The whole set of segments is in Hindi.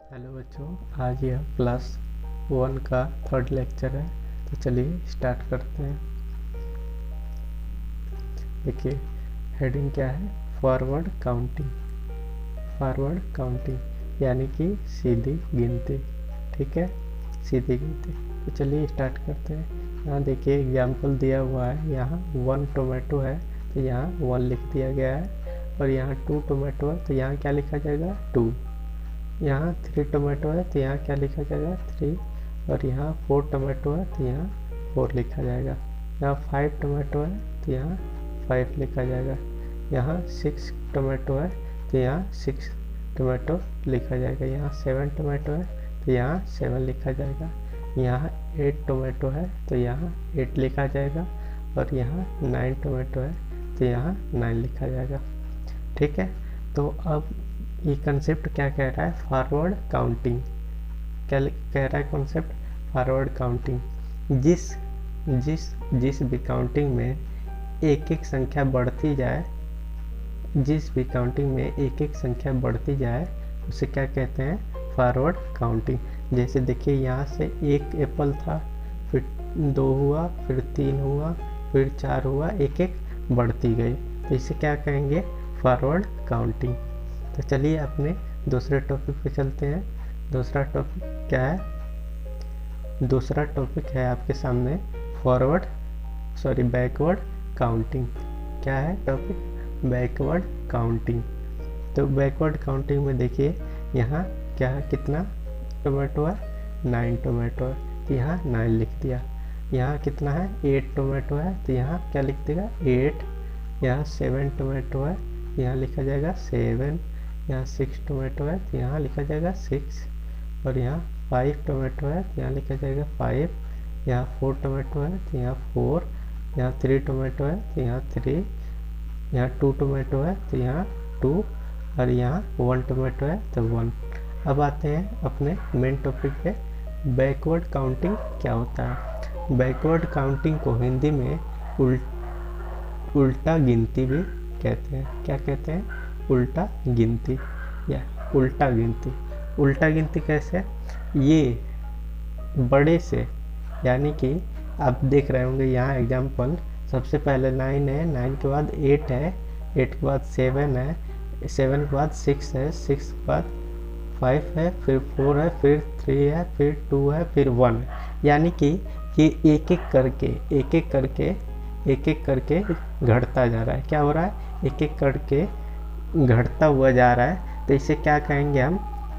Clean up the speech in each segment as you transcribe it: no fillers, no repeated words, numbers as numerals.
हेलो बच्चों, आज यह क्लास 1 का थर्ड लेक्चर है। तो चलिए स्टार्ट करते हैं। देखिए हेडिंग क्या है, फॉरवर्ड काउंटिंग। फॉरवर्ड काउंटिंग यानी कि सीधी गिनती। ठीक है, सीधी गिनती। तो चलिए स्टार्ट करते हैं। यहाँ देखिए एग्जाम्पल दिया हुआ है। यहाँ 1 टोमेटो है तो यहाँ 1 लिख दिया गया है, और यहाँ 2 टोमेटो है तो यहाँ क्या लिखा जाएगा 2। यहाँ 3 टोमेटो है तो यहाँ क्या लिखा जाएगा 3, और यहाँ 4 टोमेटो है तो यहाँ 4 लिखा जाएगा। यहाँ 5 टोमेटो है तो यहाँ 5 लिखा जाएगा। यहाँ 6 टोमेटो है तो यहाँ 6 टोमेटो लिखा जाएगा। यहाँ 7 टोमेटो है तो यहाँ 7 लिखा जाएगा। यहाँ 8 टोमेटो है तो यहाँ 8 लिखा जाएगा, और यहाँ 9 टोमेटो है तो यहाँ 9 लिखा जाएगा। ठीक है, तो अब ये कंसेप्ट क्या कह रहा है, फॉरवर्ड काउंटिंग। क्या कह रहा है कॉन्सेप्ट, फॉरवर्ड काउंटिंग। जिस जिस जिस भी काउंटिंग में एक एक संख्या बढ़ती जाए, जिस भी काउंटिंग में एक एक संख्या बढ़ती जाए उसे क्या कहते हैं, फॉरवर्ड काउंटिंग। जैसे देखिए यहाँ से एक एप्पल था, फिर 2 हुआ, फिर 3 हुआ, फिर 4 हुआ, एक एक बढ़ती गई, तो इसे क्या कहेंगे, फॉरवर्ड काउंटिंग। तो चलिए अपने दूसरे टॉपिक पे चलते हैं। दूसरा टॉपिक क्या है, दूसरा टॉपिक है आपके सामने बैकवर्ड काउंटिंग। क्या है टॉपिक, बैकवर्ड काउंटिंग। तो बैकवर्ड काउंटिंग में देखिए यहाँ क्या है, कितना टोमेटो है, 9 टोमेटो है तो यहाँ 9 लिख दिया। यहाँ कितना है, 8 टोमेटो है तो यहाँ क्या लिख देगा 8। यहाँ 7 टोमेटो है, यहाँ लिखा जाएगा 7। यहाँ 6 टोमेटो है तो यहाँ लिखा जाएगा 6, और यहाँ 5 टोमेटो है तो यहाँ लिखा जाएगा 5। यहाँ 4 टोमेटो है तो यहाँ 4। यहाँ 3 टोमेटो है तो यहाँ 3। यहाँ 2 टोमेटो है तो यहाँ 2, और यहाँ 1 टोमेटो है तो 1। अब आते हैं अपने मेन टॉपिक पे, बैकवर्ड काउंटिंग क्या होता है। बैकवर्ड काउंटिंग को हिंदी में उल्टा गिनती भी कहते हैं। क्या कहते हैं, उल्टा गिनती या उल्टा गिनती। उल्टा गिनती कैसे, ये बड़े से, यानी कि आप देख रहे होंगे यहाँ एग्जाम्पल, सबसे पहले 9 है, 9 के बाद 8 है, 8 के बाद 7 है, 7 के बाद 6 है, 6 के बाद 5 है, फिर 4 है, फिर 3 है, फिर 2 है, फिर 1 है। यानी कि ये एक एक करके घटता जा रहा है। क्या हो रहा है, एक एक करके घटता हुआ जा रहा है। तो इसे क्या कहेंगे हम,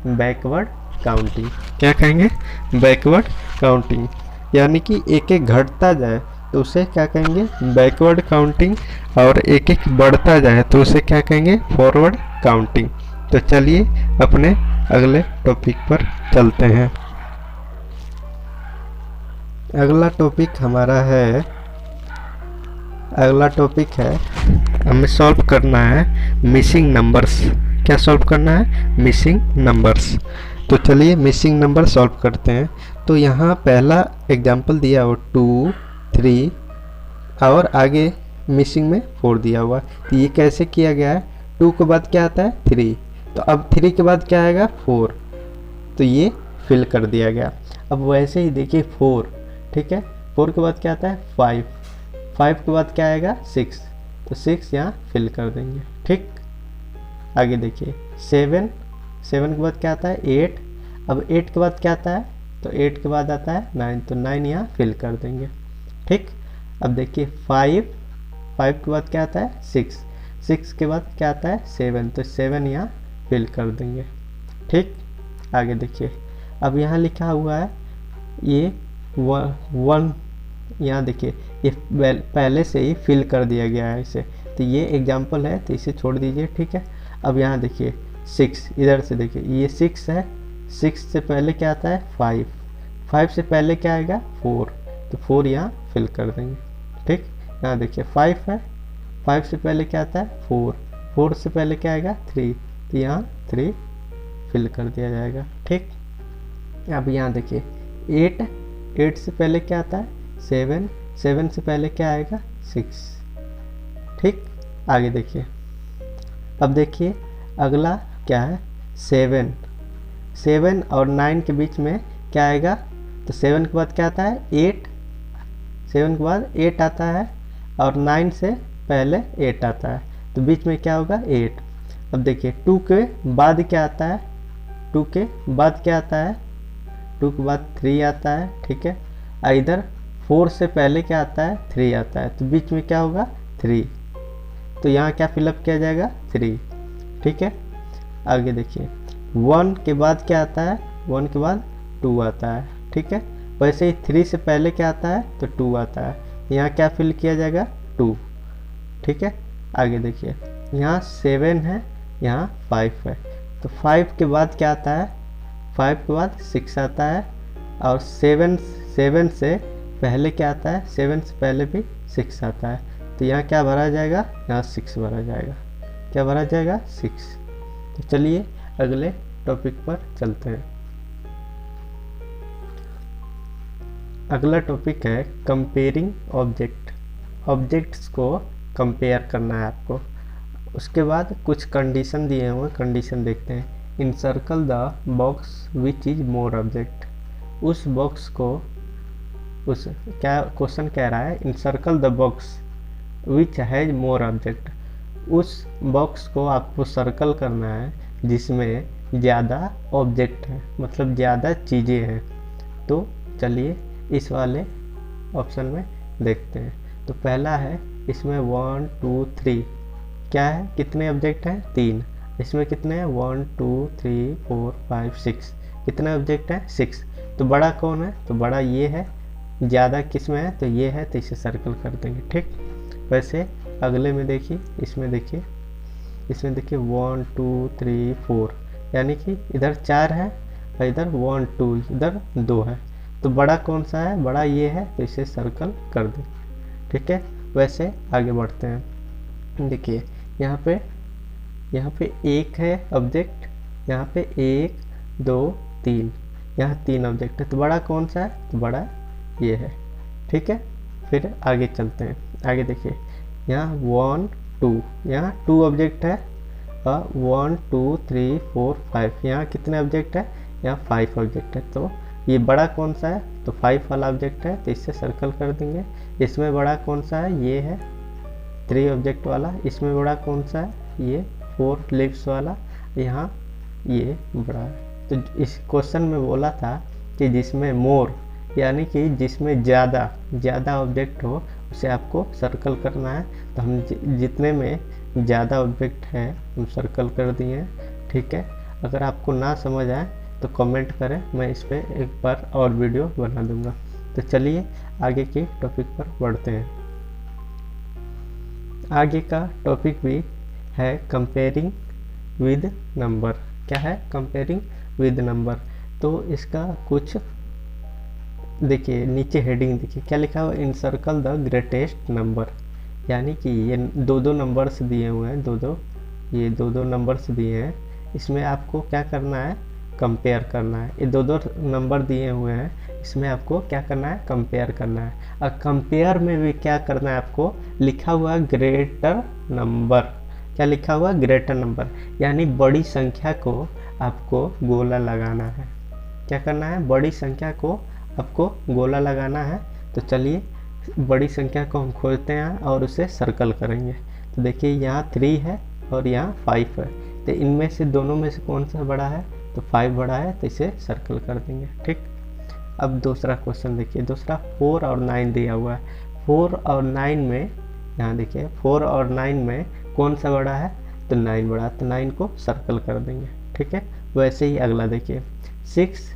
बैकवर्ड काउंटिंग। क्या कहेंगे, बैकवर्ड काउंटिंग। यानी कि एक एक घटता जाए तो उसे क्या कहेंगे, बैकवर्ड काउंटिंग, और एक एक बढ़ता जाए तो उसे क्या कहेंगे, फॉरवर्ड काउंटिंग। तो चलिए अपने अगले टॉपिक पर चलते हैं। अगला टॉपिक हमें सॉल्व करना है मिसिंग नंबर्स। क्या सॉल्व करना है, मिसिंग नंबर्स। तो चलिए मिसिंग नंबर सॉल्व करते हैं। तो यहाँ पहला एग्जाम्पल दिया हुआ 2, 3, और आगे मिसिंग में 4 दिया हुआ। तो ये कैसे किया गया है, 2 के बाद क्या आता है 3, तो अब 3 के बाद क्या आएगा 4, तो ये फिल कर दिया गया। अब वैसे ही देखिए 4, ठीक है, 4 के बाद क्या आता है 5, 5 के बाद क्या आएगा 6, तो 6 यहाँ फिल कर देंगे। ठीक, आगे देखिए 7, 7 के बाद क्या आता है 8, अब 8 के बाद क्या आता है, तो 8 के बाद आता है 9, तो 9 यहाँ फिल कर देंगे। ठीक, अब देखिए 5, 5 के बाद क्या आता है 6, 6 के बाद क्या आता है 7, तो 7 यहाँ फिल कर देंगे। ठीक, आगे देखिए अब यहाँ लिखा हुआ है ये 1, यहाँ देखिए ये पहले से ही फिल कर दिया गया है इसे, तो ये एग्जाम्पल है तो इसे छोड़ दीजिए। ठीक है, अब यहाँ देखिए 6, इधर से देखिए ये 6 है, 6 से पहले क्या आता है 5, 5 से पहले क्या आएगा 4, तो 4 यहाँ फिल कर देंगे। ठीक, यहाँ देखिए 5 है, 5 से पहले क्या आता है 4, 4 से पहले क्या आएगा 3, तो यहाँ 3 फिल कर दिया जाएगा। ठीक, अब यहाँ देखिए 8, 8 से पहले क्या आता है 7, 7 से पहले क्या आएगा 6। ठीक, आगे देखिए, अब देखिए अगला क्या है 7, 7 और 9 के बीच में क्या आएगा, तो 7 के बाद क्या आता है 8, 7 के बाद 8 आता है और 9 से पहले 8 आता है, तो बीच में क्या होगा 8। अब देखिए 2 के बाद क्या आता है, 2 के बाद क्या आता है, 2 के बाद 3 आता है, ठीक है। इधर 4 से पहले क्या आता है 3 आता है, तो बीच में क्या होगा 3, तो यहाँ क्या फिलअप किया जाएगा 3, ठीक है। आगे देखिए 1 के बाद क्या आता है, 1 के बाद 2 आता है, ठीक है। वैसे ही 3 से पहले क्या आता है, तो 2 आता है, यहाँ क्या फिल किया जाएगा 2, ठीक है। आगे देखिए यहाँ 7 है, यहाँ 5 है, तो 5 के बाद क्या आता है, 5 के बाद 6 आता है और 7 से पहले क्या आता है, 7 से पहले भी 6 आता है, तो यहाँ क्या भरा जाएगा, यहाँ 6 भरा जाएगा, क्या भरा जाएगा 6। तो चलिए अगले टॉपिक पर चलते हैं। अगला टॉपिक है कंपेयरिंग ऑब्जेक्ट, ऑब्जेक्ट्स को कंपेयर करना है आपको। उसके बाद कुछ कंडीशन दिए हुए, कंडीशन देखते हैं। Encircle the box which is more object, उस बॉक्स को, उस क्या क्वेश्चन कह रहा है, encircle the box which has more object, उस बॉक्स को आपको सर्कल करना है जिसमें ज़्यादा ऑब्जेक्ट है, मतलब ज़्यादा चीज़ें हैं। तो चलिए इस वाले ऑप्शन में देखते हैं। तो पहला है इसमें 1 2 3, क्या है, कितने ऑब्जेक्ट हैं 3, इसमें कितने हैं 1 2 3 4 5 6, कितने ऑब्जेक्ट हैं 6। तो बड़ा कौन है, तो बड़ा ये है, ज़्यादा किस में है, तो ये है, तो इसे सर्कल कर देंगे, ठीक। वैसे अगले में देखिए, इसमें देखिए 1 2 3 4, यानी कि इधर 4 है और इधर 1 2, इधर 2 है, तो बड़ा कौन सा है, बड़ा ये है, तो इसे सर्कल कर दें, ठीक है। वैसे आगे बढ़ते हैं। देखिए यहाँ पे एक है ऑब्जेक्ट, यहाँ पे 1 2 3, यहाँ 3 ऑब्जेक्ट है, तो बड़ा कौन सा है, तो बड़ा ये है, ठीक है। फिर आगे चलते हैं। आगे देखिए यहाँ 1 2, यहाँ 2 ऑब्जेक्ट है और 1 2 3 4 5, यहाँ कितने ऑब्जेक्ट है, यहाँ 5 ऑब्जेक्ट है, तो ये बड़ा कौन सा है, तो 5 वाला ऑब्जेक्ट है, तो इससे सर्कल कर देंगे। इसमें बड़ा कौन सा है, ये है 3 ऑब्जेक्ट वाला। इसमें बड़ा कौन सा है, ये 4 लिव्स वाला, यहाँ ये बड़ा है। तो इस क्वेश्चन में बोला था कि जिसमें मोर, यानी कि जिसमें ज़्यादा ऑब्जेक्ट हो उसे आपको सर्कल करना है। तो हम जितने में ज़्यादा ऑब्जेक्ट है हम सर्कल कर दिए हैं, ठीक है। अगर आपको ना समझ आए तो कमेंट करें, मैं इस पर एक बार और वीडियो बना दूंगा। तो चलिए आगे के टॉपिक पर बढ़ते हैं। आगे का टॉपिक भी है कंपेयरिंग विद नंबर। क्या है, कंपेयरिंग विद नंबर। तो इसका कुछ देखिए, नीचे हेडिंग देखिए क्या लिखा हुआ, इनसर्कल द ग्रेटेस्ट नंबर, यानी कि ये दो नंबर्स दिए हुए हैं, ये दो नंबर्स दिए हैं, इसमें आपको क्या करना है, कंपेयर करना है। ये दो नंबर दिए हुए हैं, इसमें आपको क्या करना है, कंपेयर करना है। और कंपेयर में भी क्या करना है, आपको लिखा हुआ ग्रेटर नंबर, क्या लिखा हुआ, ग्रेटर नंबर, यानी बड़ी संख्या को आपको गोला लगाना है। क्या करना है, बड़ी संख्या को आपको गोला लगाना है। तो चलिए बड़ी संख्या को हम खोजते हैं और उसे सर्कल करेंगे। तो देखिए यहाँ 3 है और यहाँ 5 है, तो इनमें से दोनों में से कौन सा बड़ा है, तो 5 बड़ा है, तो इसे सर्कल कर देंगे, ठीक। अब दूसरा क्वेश्चन देखिए, दूसरा 4 और 9 दिया हुआ है। 4 और 9 में, यहाँ देखिए 4 और 9 में कौन सा बड़ा है, तो 9 बड़ा, तो 9 को सर्कल कर देंगे, ठीक है। वैसे ही अगला देखिए 6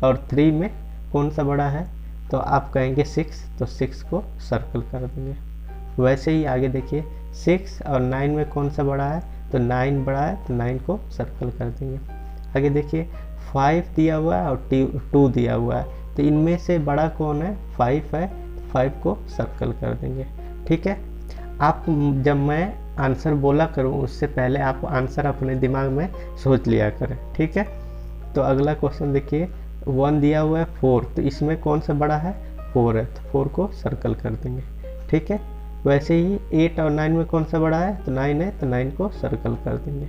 और 3 में कौन सा बड़ा है, तो आप कहेंगे 6, तो 6 को सर्कल कर देंगे। वैसे ही आगे देखिए 6 और 9 में कौन सा बड़ा है, तो 9 बड़ा है, तो 9 को सर्कल कर देंगे। आगे देखिए 5 दिया हुआ है और 2 दिया हुआ है, तो इनमें से बड़ा कौन है, 5 है, तो 5 को सर्कल कर देंगे, ठीक है। आप जब मैं आंसर बोला करूँ उससे पहले आप आंसर अपने दिमाग में सोच लिया करें, ठीक है। तो अगला क्वेश्चन देखिए 1 दिया हुआ है 4, तो इसमें कौन सा बड़ा है, 4 है, तो 4 को सर्कल कर देंगे, ठीक है। वैसे ही 8 और 9 में कौन सा बड़ा है, तो 9 है, तो 9 को सर्कल कर देंगे।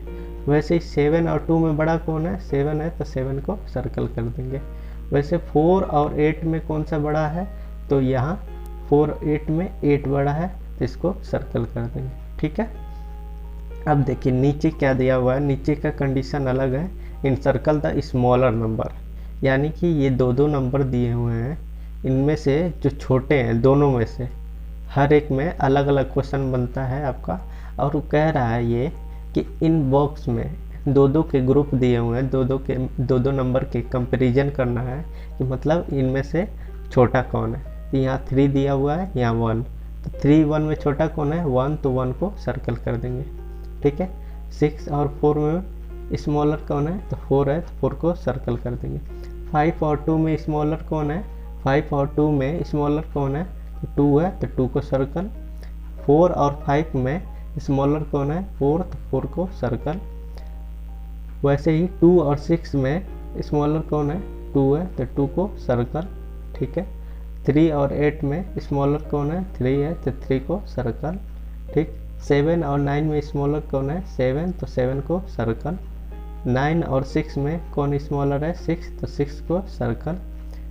वैसे ही 7 और 2 में बड़ा कौन है, 7 है, तो 7 को सर्कल कर देंगे। वैसे 4 और 8 में कौन सा बड़ा है, तो यहाँ 4 8 में 8 बड़ा है, तो इसको सर्कल कर देंगे। ठीक है, अब देखिए नीचे क्या दिया हुआ है, नीचे का कंडीशन अलग है। इन सर्कल द स्मॉलर नंबर, यानी कि ये दो नंबर दिए हुए हैं, इनमें से जो छोटे हैं दोनों में से हर एक में अलग अलग क्वेश्चन बनता है आपका। और वो कह रहा है ये कि इन बॉक्स में दो के ग्रुप दिए हुए हैं, दो नंबर के कंपैरिजन करना है कि मतलब इनमें से छोटा कौन है। तो यहाँ 3 दिया हुआ है, यहाँ 1, तो 3 1 में छोटा कौन है, 1, तो 1 को सर्कल कर देंगे। ठीक है, 6 और 4 में स्मॉलर कौन है, तो 4 है, तो 4 को सर्कल कर देंगे। 5 और 2 में स्मॉलर कौन है, 5 और 2 में स्मॉलर कौन है, तो 2 है, तो 2 को सर्कल। 4 और 5 में स्मॉलर कौन है, 4, तो 4 को सर्कल। वैसे ही 2 और 6 में स्मॉलर कौन है, 2 है, तो 2 को सर्कल। ठीक है, 3 और 8 में स्मॉलर कौन है, 3 है, तो 3 को सर्कल। ठीक, 7 और 9 में स्मॉलर कौन है, 7, तो 7 को सर्कल। 9 और 6 में कौन स्मॉलर है, 6, तो 6 को सर्कल।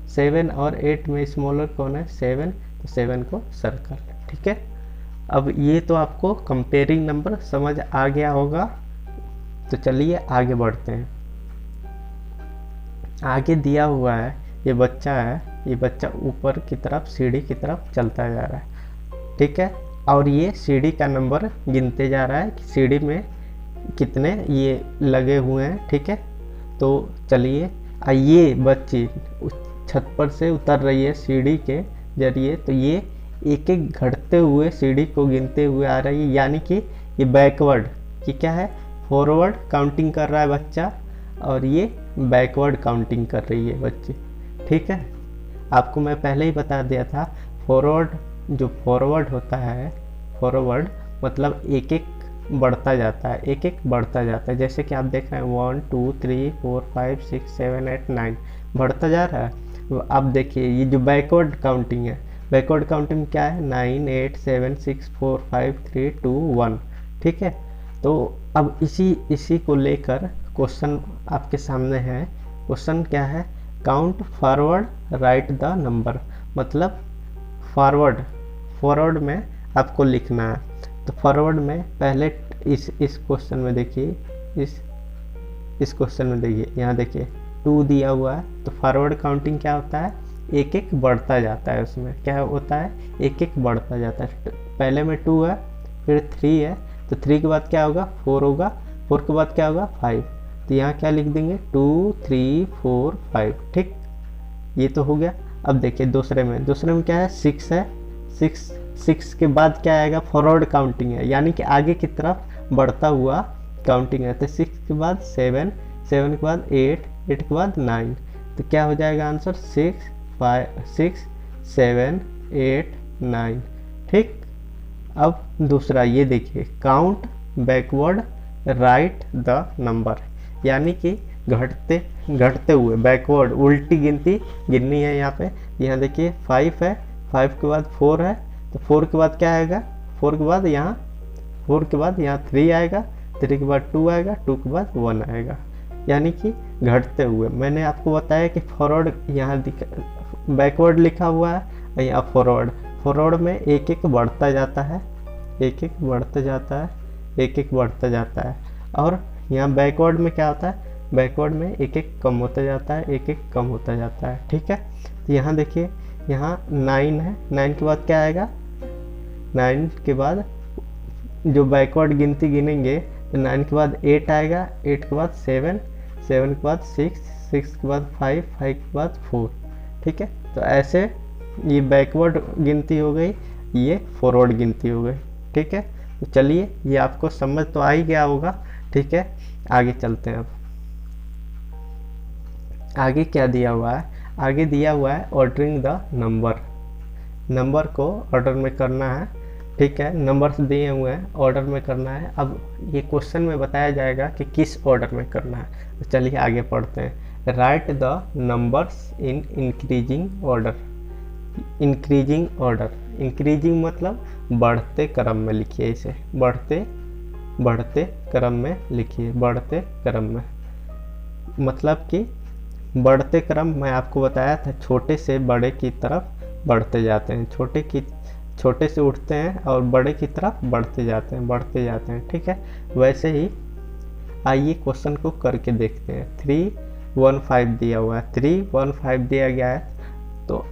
7 और 8 में स्मॉलर कौन है, 7, तो 7 को सर्कल। ठीक है, अब ये तो आपको कंपेयरिंग नंबर समझ आ गया होगा। तो चलिए आगे बढ़ते हैं। आगे दिया हुआ है, ये बच्चा है, ये बच्चा ऊपर की तरफ सीढ़ी की तरफ चलता जा रहा है। ठीक है, और ये सीढ़ी का नंबर गिनते जा रहा है कि सीढ़ी में कितने ये लगे हुए हैं। ठीक है, तो चलिए, ये बच्ची छत पर से उतर रही है सीढ़ी के जरिए, तो ये एक एक घटते हुए सीढ़ी को गिनते हुए आ रही है, यानी कि ये बैकवर्ड कि क्या है, फॉरवर्ड काउंटिंग कर रहा है बच्चा, और ये बैकवर्ड काउंटिंग कर रही है बच्ची। ठीक है, आपको मैं पहले ही बता दिया था, जो फॉरवर्ड होता है, फॉरवर्ड मतलब एक एक बढ़ता जाता है, एक एक बढ़ता जाता है। जैसे कि आप देख रहे हैं 1 2 3 4 5 6 7 8 9 बढ़ता जा रहा है। अब देखिए ये जो बैकवर्ड काउंटिंग है, बैकवर्ड काउंटिंग क्या है, 9 8 7 6 4 5 3 2 1। ठीक है, तो अब इसी को लेकर क्वेश्चन आपके सामने है। क्वेश्चन क्या है, count forward right the number, मतलब फॉरवर्ड में आपको लिखना है। तो फॉरवर्ड में पहले इस क्वेश्चन में देखिए, इस क्वेश्चन में देखिए, यहाँ देखिए 2 दिया हुआ है, तो फॉरवर्ड काउंटिंग क्या होता है, एक एक बढ़ता जाता है। उसमें क्या होता है, एक एक बढ़ता जाता है। पहले में 2 है, फिर 3 है, तो 3 के बाद क्या होगा, 4 होगा, 4 के बाद क्या होगा, 5। तो यहाँ क्या लिख देंगे, 2 3 4 5। ठीक, ये तो हो गया। अब देखिए दूसरे में क्या है, 6 है, 6 के बाद क्या आएगा, फॉरवर्ड काउंटिंग है, यानी कि आगे की तरफ बढ़ता हुआ काउंटिंग है। तो 6 के बाद 7, 7 के बाद 8, 8 के बाद 9। तो क्या हो जाएगा आंसर, 6 7 8 9। ठीक, अब दूसरा ये देखिए, count backward right the number, यानी कि घटते हुए बैकवर्ड उल्टी गिनती गिननी है। यहाँ देखिए 5 है, 5 के बाद 4 है, तो 4 के बाद क्या आएगा, 4 के बाद यहाँ 3 आएगा, 3 के बाद 2 आएगा, 2 के बाद 1 आएगा, यानी कि घटते हुए। मैंने आपको बताया कि फॉरवर्ड यहाँ बैकवर्ड लिखा हुआ है, यहाँ फॉरवर्ड में एक एक बढ़ता जाता है, एक एक बढ़ता जाता है। और यहाँ बैकवर्ड में क्या होता है, बैकवर्ड में एक एक कम होता जाता है, एक एक कम होता जाता है। ठीक है, तो यहाँ देखिए, यहाँ 9 है, 9 के बाद क्या आएगा, 9 के बाद जो बैकवर्ड गिनती गिनेंगे, तो 9 के बाद 8 आएगा, 8 के बाद 7, 7 के बाद 6, 6 के बाद 5, 5 के बाद 4। ठीक है, तो ऐसे ये बैकवर्ड गिनती हो गई, ये फॉरवर्ड गिनती हो गई। ठीक है, तो चलिए ये आपको समझ तो आ ही गया होगा। ठीक है, आगे चलते हैं। अब आगे क्या दिया हुआ है, आगे दिया हुआ है ऑर्डरिंग द नंबर को ऑर्डर में करना है। ठीक है, नंबर्स दिए हुए हैं, ऑर्डर में करना है। अब ये क्वेश्चन में बताया जाएगा कि किस ऑर्डर में करना है। तो चलिए आगे पढ़ते हैं। Right the numbers in increasing order. Increasing मतलब बढ़ते क्रम में लिखिए इसे, बढ़ते बढ़ते क्रम में लिखिए, बढ़ते क्रम में। मतलब कि बढ़ते क्रम मैं आपको बताया था, छोटे से बड़े की तरफ बढ़ते जाते हैं, छोटे से उठते हैं और बड़े की तरफ बढ़ते जाते हैं। ठीक है, वैसे ही आइए क्वेश्चन को करके देखते हैं। 315 दिया हुआ है, 315 दिया गया है, तो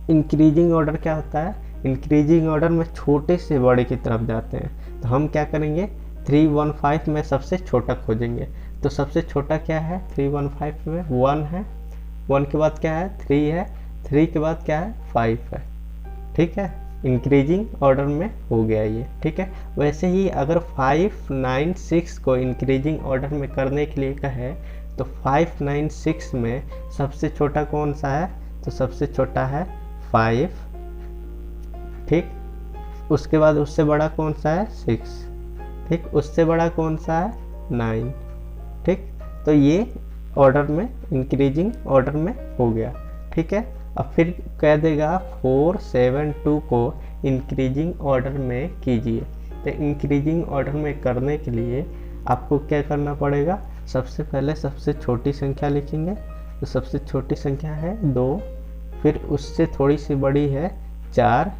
इंक्रीजिंग ऑर्डर क्या होता है? इंक्रीजिंग ऑर्डर में छोटे से बड़े की तरफ जाते हैं। तो हम क्या करेंगे, 315 में सबसे छोटा खोजेंगे। तो सबसे छोटा क्या है 315 में? 1 है, 1 के बाद क्या है? 3 है, 3 के बाद क्या है? 5 है। ठीक है, इंक्रीजिंग ऑर्डर में हो गया ये। ठीक है, वैसे ही अगर 596 को इंक्रीजिंग ऑर्डर में करने के लिए कहे तो 596 में सबसे छोटा कौन सा है? तो सबसे छोटा है 5। ठीक, उसके बाद उससे बड़ा कौन सा है? 6। ठीक, उससे बड़ा कौन सा है? 9। ठीक, तो ये ऑर्डर में, इंक्रीजिंग ऑर्डर में हो गया। ठीक है, अब फिर कह देगा 472 को इंक्रीजिंग ऑर्डर में कीजिए। तो इंक्रीजिंग ऑर्डर में करने के लिए आपको क्या करना पड़ेगा? सबसे पहले सबसे छोटी संख्या लिखेंगे। तो सबसे छोटी संख्या है 2, फिर उससे थोड़ी सी बड़ी है 4,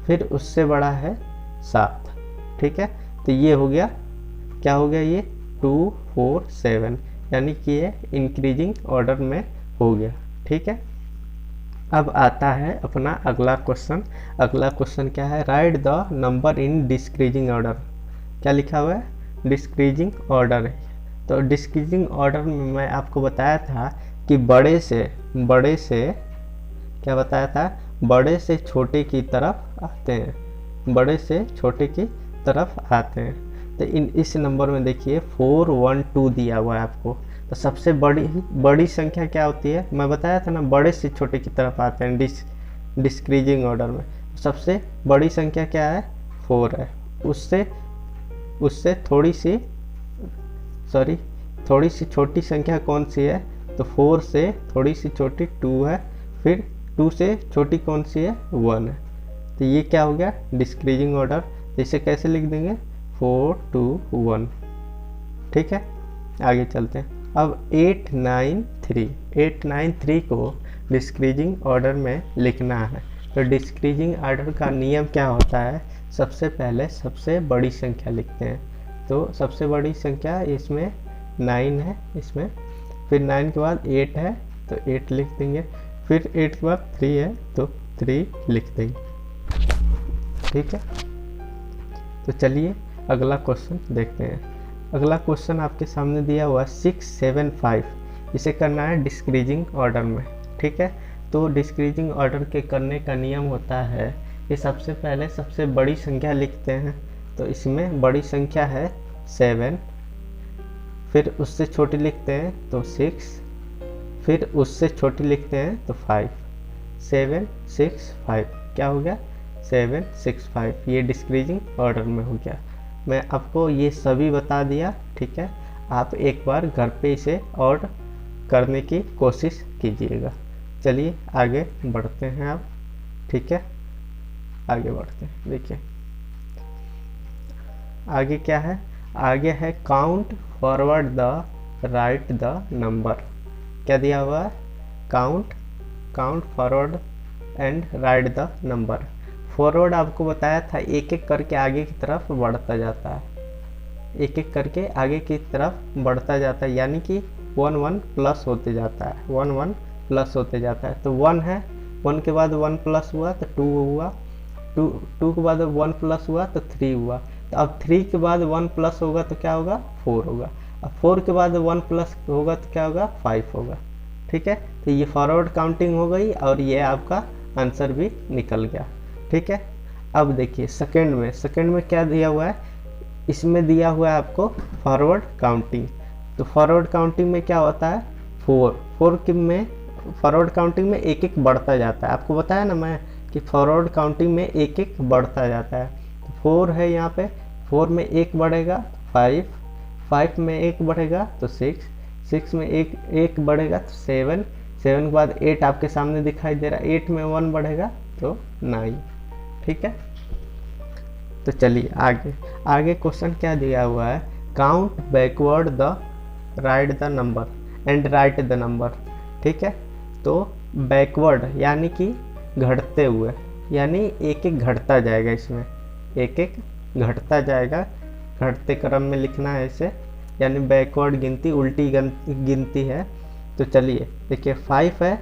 फिर उससे बड़ा है 7। ठीक है, तो ये हो गया, क्या हो गया ये? 2 4 7, यानी कि ये इंक्रीजिंग ऑर्डर में हो गया। ठीक है, अब आता है अपना अगला क्वेश्चन। अगला क्वेश्चन क्या है? Right the number in डिस्क्रीजिंग order. क्या लिखा हुआ है? डिस्क्रीजिंग ऑर्डर है। तो डिस्क्रीजिंग ऑर्डर में मैं आपको बताया था कि बड़े से क्या बताया था? बड़े से छोटे की तरफ आते हैं, बड़े से छोटे की तरफ आते हैं। तो इस नंबर में देखिए 412 दिया हुआ है आपको। तो सबसे बड़ी संख्या क्या होती है? मैं बताया था ना, बड़े से छोटे की तरफ आते हैं डिस्क्रीजिंग ऑर्डर में। सबसे बड़ी संख्या क्या है? 4 है। उससे थोड़ी सी छोटी संख्या कौन सी है? तो 4 से थोड़ी सी छोटी 2 है, फिर 2 से छोटी कौन सी है? 1 है। तो ये क्या हो गया? डिस्क्रीजिंग ऑर्डर। तो इसे कैसे लिख देंगे? 4 2 1। ठीक है, आगे चलते हैं। अब 893 को डिस्क्रीजिंग ऑर्डर में लिखना है। तो डिस्क्रीजिंग ऑर्डर का नियम क्या होता है? सबसे पहले सबसे बड़ी संख्या लिखते हैं। तो सबसे बड़ी संख्या इसमें 9 है, इसमें फिर 9 के बाद 8 है तो 8 लिख देंगे, फिर 8 के बाद 3 है तो 3 लिख देंगे। ठीक है, तो चलिए अगला क्वेश्चन देखते हैं। अगला क्वेश्चन आपके सामने दिया हुआ 675, इसे करना है डिस्क्रीजिंग ऑर्डर में। ठीक है, तो डिस्क्रीजिंग ऑर्डर के करने का नियम होता है कि सबसे पहले सबसे बड़ी संख्या लिखते हैं। तो इसमें बड़ी संख्या है 7, फिर उससे छोटी लिखते हैं तो 6, फिर उससे छोटी लिखते हैं तो 5। 7 6 5, क्या हो गया? 7 6 5। ये डिस्क्रीजिंग ऑर्डर में हो गया। मैं आपको ये सभी बता दिया। ठीक है, आप एक बार घर पे इसे और करने की कोशिश कीजिएगा। चलिए आगे बढ़ते हैं आप। ठीक है, आगे बढ़ते हैं। देखिए आगे क्या है? आगे है count forward the right the number. क्या दिया हुआ है? Count forward and right the number. Forward आपको बताया था एक एक करके आगे की तरफ बढ़ता जाता है, एक एक करके आगे की तरफ बढ़ता जाता है, यानी कि 1 1 प्लस होते जाता है, 1 1 प्लस होते जाता है। तो 1 है, 1 के बाद 1 प्लस हुआ तो 2 हुआ, 2 के बाद 1 प्लस हुआ तो 3 हुआ। तो अब 3 के बाद 1 प्लस होगा तो क्या होगा? 4 होगा। अब 4 के बाद 1 प्लस होगा तो क्या होगा? 5 होगा। ठीक है, तो ये फॉरवर्ड काउंटिंग हो गई और ये आपका आंसर भी निकल गया। ठीक है, अब देखिए सेकंड में क्या दिया हुआ है? इसमें दिया हुआ है आपको फॉरवर्ड काउंटिंग। तो फॉरवर्ड काउंटिंग में क्या होता है? 4 में फॉरवर्ड काउंटिंग में एक एक बढ़ता जाता है। आपको बताया ना मैं कि फॉरवर्ड काउंटिंग में एक एक बढ़ता जाता है। तो 4 है यहाँ पे, 4 में एक बढ़ेगा 5, 5 में एक बढ़ेगा तो 6, 6 में एक बढ़ेगा तो 7, 7 के बाद 8 आपके सामने दिखाई दे रहा है, 8 में 1 बढ़ेगा तो 9। ठीक है, तो चलिए आगे आगे क्वेश्चन क्या दिया हुआ है, count backward the right the number and right the number. ठीक है, तो बैकवर्ड यानी कि घटते हुए, यानी एक एक घटता जाएगा, इसमें एक एक घटता जाएगा, घटते क्रम में लिखना है इसे, यानी बैकवर्ड गिनती उल्टी गिनती है। तो चलिए देखिए 5 है,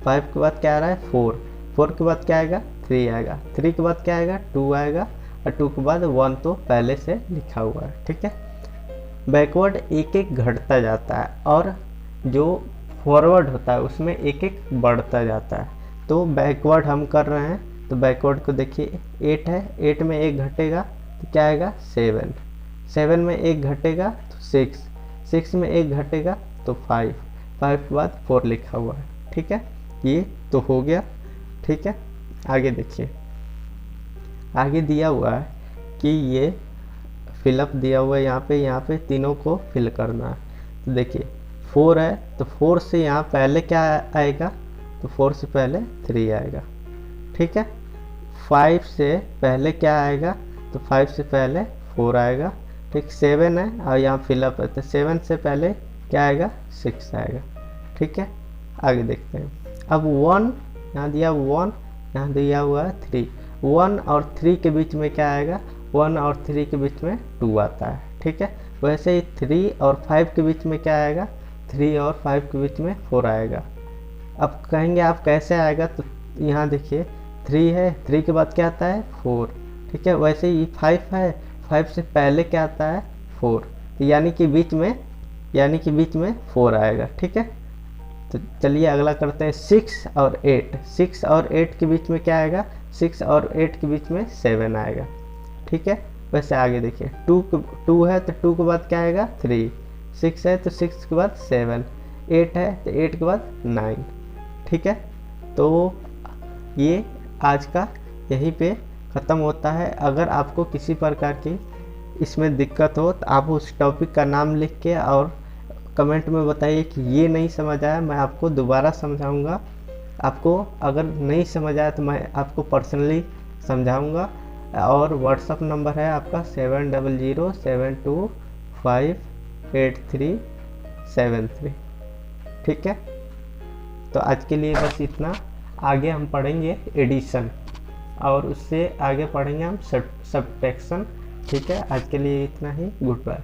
5 के बाद क्या आ रहा है 4, 4 के बाद क्या आएगा 3 आएगा, 3 के बाद क्या आएगा 2 आएगा, और 2 के बाद 1 तो पहले से लिखा हुआ है। ठीक है, बैकवर्ड एक एक घटता जाता है और जो फॉरवर्ड होता है उसमें एक एक बढ़ता जाता है। तो बैकवर्ड हम कर रहे हैं, तो बैकवर्ड को देखिए 8 है, 8 में एक घटेगा तो क्या आएगा 7, 7 में एक घटेगा तो 6, 6 में एक घटेगा तो 5, 5 के बाद 4 लिखा हुआ है। ठीक है, ये तो हो गया। ठीक है, आगे देखिए, आगे दिया हुआ है कि ये फिलअप दिया हुआ है, यहाँ पे तीनों को फिल करना है। तो देखिए 4 है, तो 4 से यहाँ पहले क्या आएगा, तो 4 से पहले 3 आएगा। ठीक है, 5 से पहले क्या आएगा, तो 5 से पहले 4 आएगा। ठीक, 7 है और यहाँ फिलअप है, तो 7 से पहले क्या आएगा 6 आएगा। ठीक है, आगे देखते हैं। अब 1 यहाँ दिया 1, यहाँ दिया हुआ है 3, 1 और 3 के बीच में क्या आएगा, 1 और 3 के बीच में 2 आता है। ठीक है, वैसे ही 3 और 5 के बीच में क्या आएगा, 3 और 5 के बीच में 4 आएगा। अब कहेंगे आप कैसे आएगा, तो यहाँ देखिए 3 है, 3 के बाद क्या आता है 4। ठीक है, वैसे ही 5 है, 5 से पहले क्या आता है 4, तो यानी कि बीच में 4 आएगा। ठीक है, तो चलिए अगला करते हैं 6 और 8, 6 और 8 के बीच में क्या आएगा, 6 और 8 के बीच में 7 आएगा। ठीक है, वैसे आगे देखिए 2 है तो 2 के बाद क्या आएगा 3, 6 है तो 6 के बाद 7, 8 है तो 8 के बाद 9। ठीक है, तो ये आज का यहीं पे ख़त्म होता है। अगर आपको किसी प्रकार की इसमें दिक्कत हो तो आप उस टॉपिक का नाम लिख के और कमेंट में बताइए कि ये नहीं समझ आया, मैं आपको दोबारा समझाऊंगा। आपको अगर नहीं समझ आया तो मैं आपको पर्सनली समझाऊंगा। और व्हाट्सअप नंबर है आपका 7007258373। ठीक है, तो आज के लिए बस इतना। आगे हम पढ़ेंगे एडिशन और उससे आगे पढ़ेंगे हम सब्ट्रैक्शन। ठीक है, आज के लिए इतना ही। Good bye.